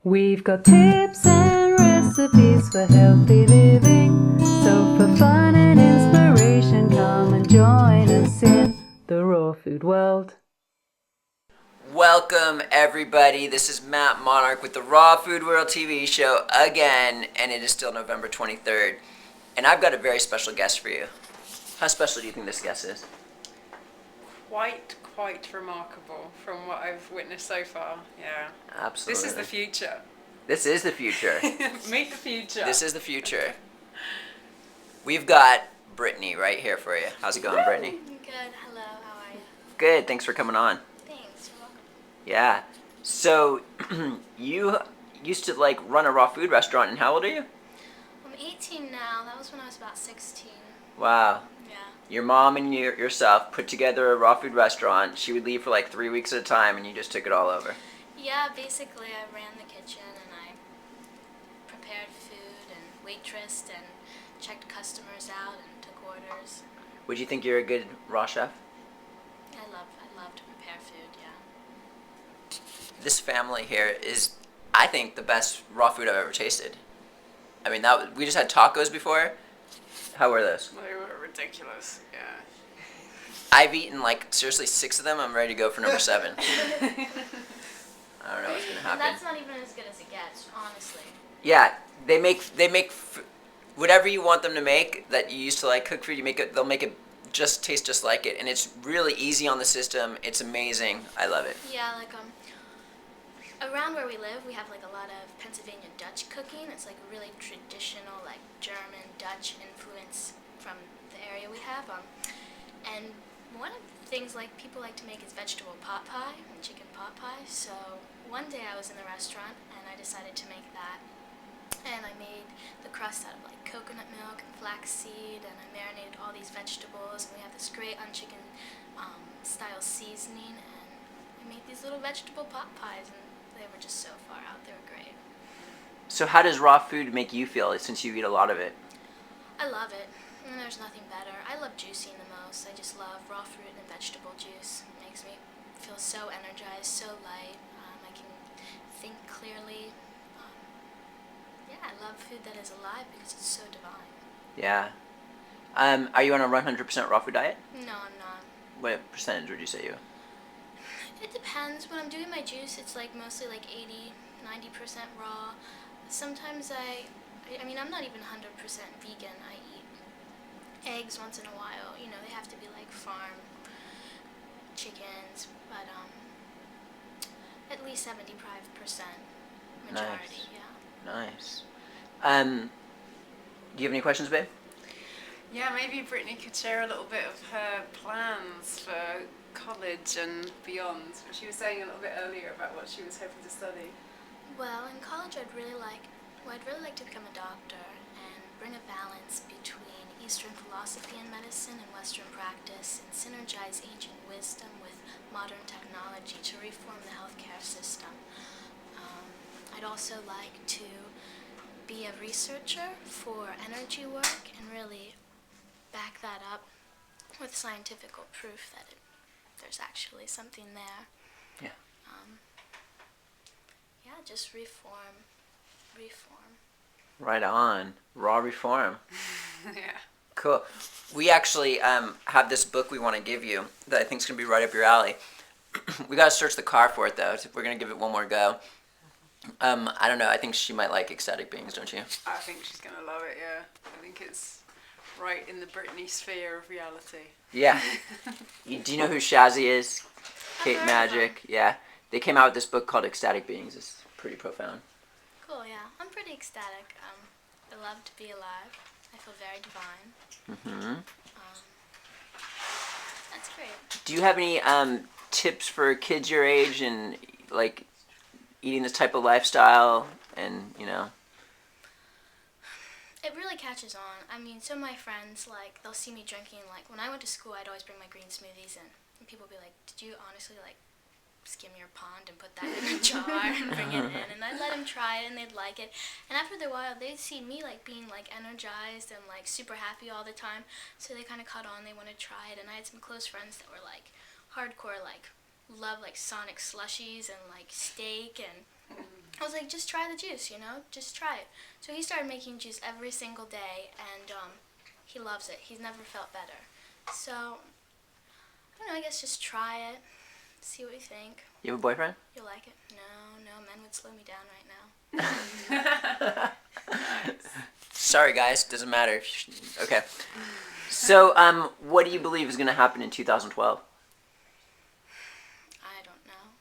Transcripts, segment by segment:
We've got tips and recipes for healthy living. So for fun and inspiration, come and join us in the raw food world. Welcome everybody, this is Matt Monarch with the Raw Food World TV show again, and it is still November 23rd. And I've got a very special guest for you. How special do you think this guest is? Quite remarkable from what I've witnessed so far, yeah. Absolutely. This is the future. This is the future. Meet the future. This is the future. We've got Brittany right here for you. How's it going, Brittany? Good. Hello. How are you? Good, thanks for coming on. Thanks. You're welcome. Yeah. So, you used to run a raw food restaurant, and how old are you? I'm 18 now. That was when I was about 16. Wow. Yeah. Your mom and yourself put together a raw food restaurant. She would leave for 3 weeks at a time, and you just took it all over. Yeah, basically I ran the kitchen and I prepared food and waitressed and checked customers out and took orders. Would you think you're a good raw chef? I love to prepare food, yeah. This family here is, I think, the best raw food I've ever tasted. I mean, we just had tacos before. How were those? They were ridiculous, yeah. I've eaten seriously 6 of them. I'm ready to go for number 7. I don't know what's gonna happen. And that's not even as good as it gets, honestly. Yeah, they make whatever you want them to make that you used to cook food. They'll make it just taste just like it, and it's really easy on the system. It's amazing. I love it. Yeah, around where we live, we have a lot of Pennsylvania Dutch cooking. It's really traditional, German Dutch influence from the area we have. And one of the things people like to make is vegetable pot pie and chicken pot pie. So one day I was in the restaurant and I decided to make that. And I made the crust out of coconut milk and flaxseed, and I marinated all these vegetables, and we have this great unchicken style seasoning, and I made these little vegetable pot pies, and they were just so far out. They were great. So how does raw food make you feel since you eat a lot of it? I love it. And there's nothing better. I love juicing the most. I just love raw fruit and vegetable juice. It makes me feel so energized, so light. I can think clearly. Yeah, I love food that is alive because it's so divine. Yeah. Are you on a 100% raw food diet? No, I'm not. What percentage would you say you? It depends. When I'm doing my juice, it's mostly 80, 90% raw. Sometimes I'm not even 100% vegan. I eat eggs once in a while. They have to be farm chickens, but at least 75% majority. Nice. Yeah. Nice. Do you have any questions, babe? Yeah, maybe Brittany could share a little bit of her plans for college and beyond. She was saying a little bit earlier about what she was hoping to study. Well, in college, I'd really like to become a doctor and bring a balance between Eastern philosophy and medicine and Western practice, and synergize ancient wisdom with modern technology to reform the healthcare system. I'd also like to be a researcher for energy work and really back that up with scientific proof that there's actually something there. Yeah. Yeah, just reform. Right on. Raw reform. Yeah. Cool. We actually have this book we want to give you that I think is going to be right up your alley. We got to search the car for it, though. We're going to give it one more go. I don't know. I think she might like Ecstatic Beings, don't you? I think she's going to love it, yeah. I think it's right in the Brittany sphere of reality. Yeah. Do you know who Shazzy is? Kate heard of Magic. Yeah. They came out with this book called Ecstatic Beings. It's pretty profound. Cool, yeah. I'm pretty ecstatic. I love to be alive. I feel very divine. Mm-hmm. That's great. Do you have any tips for kids your age and eating this type of lifestyle and It really catches on. Some of my friends, they'll see me drinking. When I went to school, I'd always bring my green smoothies in. And people would be like, did you honestly, skim your pond and put that in a jar and bring it in? And I'd let them try it, and they'd like it. And after a while, they'd see me, being, energized and, super happy all the time. So they kind of caught on. They wanted to try it. And I had some close friends that were, hardcore, love, Sonic slushies and, steak and I was like, just try the juice, just try it. So he started making juice every single day, and he loves it. He's never felt better. So, I don't know, I guess just try it, see what you think. You have a boyfriend? You'll like it. No, men would slow me down right now. Sorry, guys. Doesn't matter. Okay. So, what do you believe is going to happen in 2012? I don't know.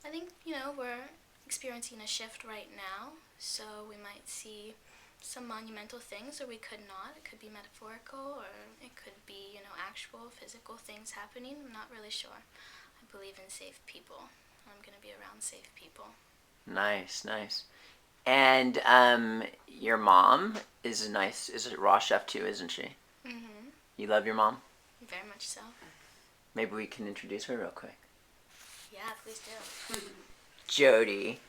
I think, we're experiencing a shift right now, so we might see some monumental things, or we could not. It could be metaphorical, or it could be, actual physical things happening. I'm not really sure. I believe in safe people. I'm going to be around safe people. Nice. And your mom is a raw chef too, isn't she? Mm-hmm. You love your mom? Very much so. Maybe we can introduce her real quick. Yeah, please do. Jody,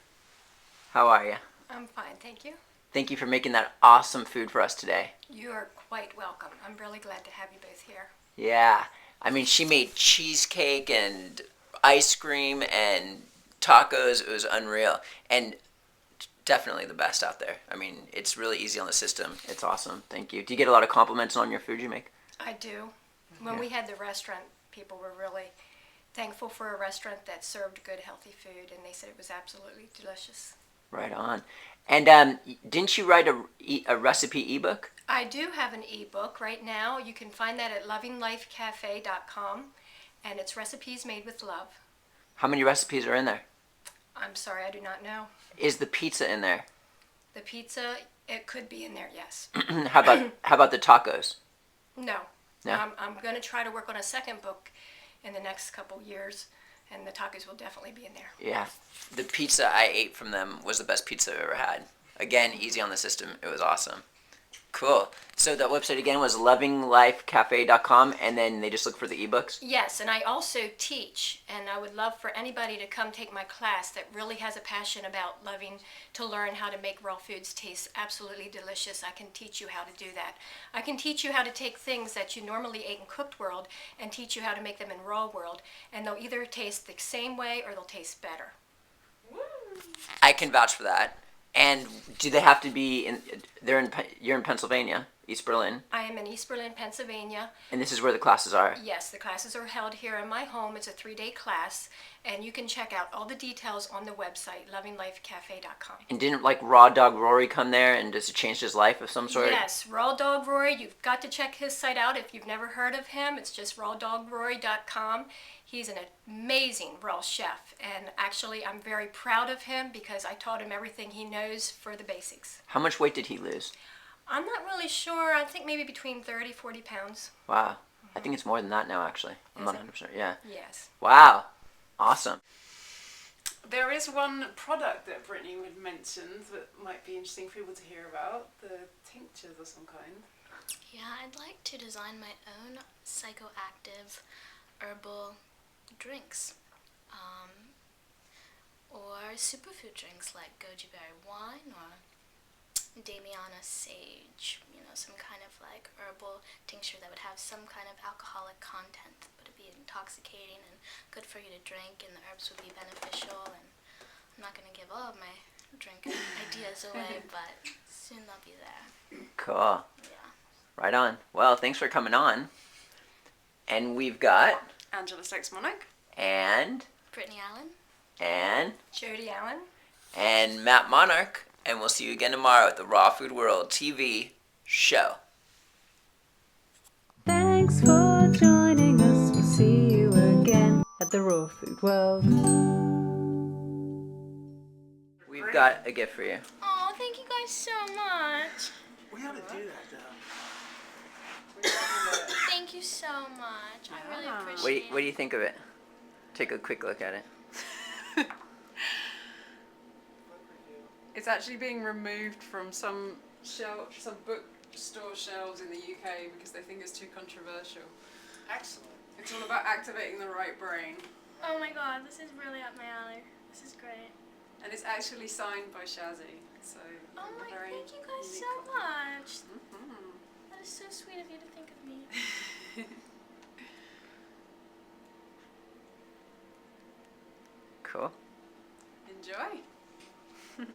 how are you? I'm fine, thank you. Thank you for making that awesome food for us today. You are quite welcome. I'm really glad to have you both here. Yeah. I mean, she made cheesecake and ice cream and tacos. It was unreal. And definitely the best out there. I mean, it's really easy on the system. It's awesome. Thank you. Do you get a lot of compliments on your food you make? I do. When we had the restaurant, people were really thankful for a restaurant that served good, healthy food, and they said it was absolutely delicious. Right on. And didn't you write a recipe ebook? I do have an ebook right now. You can find that at lovinglifecafe.com, and it's recipes made with love. How many recipes are in there? I'm sorry, I do not know. Is the pizza in there? The pizza, it could be in there, yes. How about the tacos? No. No? I'm going to try to work on a second book in the next couple years, and the tacos will definitely be in there. Yeah. The pizza I ate from them was the best pizza I've ever had. Again, easy on the system. It was awesome. Cool. So that website again was lovinglifecafe.com, and then they just look for the ebooks? Yes, and I also teach, and I would love for anybody to come take my class that really has a passion about loving to learn how to make raw foods taste absolutely delicious. I can teach you how to do that. I can teach you how to take things that you normally ate in cooked world and teach you how to make them in raw world, and they'll either taste the same way or they'll taste better. I can vouch for that. And do they have to be you're in Pennsylvania, East Berlin, I am in East Berlin, Pennsylvania. and this is where the classes are? Yes, the classes are held here in my home. It's a 3-day class, and you can check out all the details on the website, lovinglifecafe.com. And didn't like Raw Dog Rory come there, and does it change his life of some sort? Yes, Raw Dog Rory. You've got to check his site out if you've never heard of him. It's just rawdogrory.com. He's an amazing raw chef, and actually I'm very proud of him because I taught him everything he knows for the basics. How much weight did he lose? I'm not really sure. I think maybe between 30-40 pounds. Wow. I think it's more than that now, actually. I'm Is not it? 100%. Yeah. Yes. Wow. Awesome. There is one product that Brittany would mention that might be interesting for people to hear about, the tinctures of some kind. Yeah, I'd like to design my own psychoactive herbal drinks. Or superfood drinks like goji berry wine or Damiana sage, some kind of like herbal tincture that would have some kind of alcoholic content, but it'd be intoxicating and good for you to drink, and the herbs would be beneficial. And I'm not going to give all of my drink ideas away, but soon they'll be there. Cool. Yeah. Right on. Well, thanks for coming on. And we've got Angela Sex Monarch. and Brittany Allen. Jody Allen. and Matt Monarch, and we'll see you again tomorrow at the Raw Food World TV show. Thanks for joining us. We'll see you again at the Raw Food World. We've got a gift for you. Oh, thank you guys so much. We ought to do that though. Thank you so much. I really appreciate What do you think of it? Take a quick look at it. It's actually being removed from some bookstore shelves in the UK because they think it's too controversial. Excellent. It's all about activating the right brain. Oh my god, this is really up my alley. This is great. And it's actually signed by Shazzy. So Oh my, very thank you guys unique so copy. much. Mhm. That is so sweet of you to think of me. Cool. Enjoy.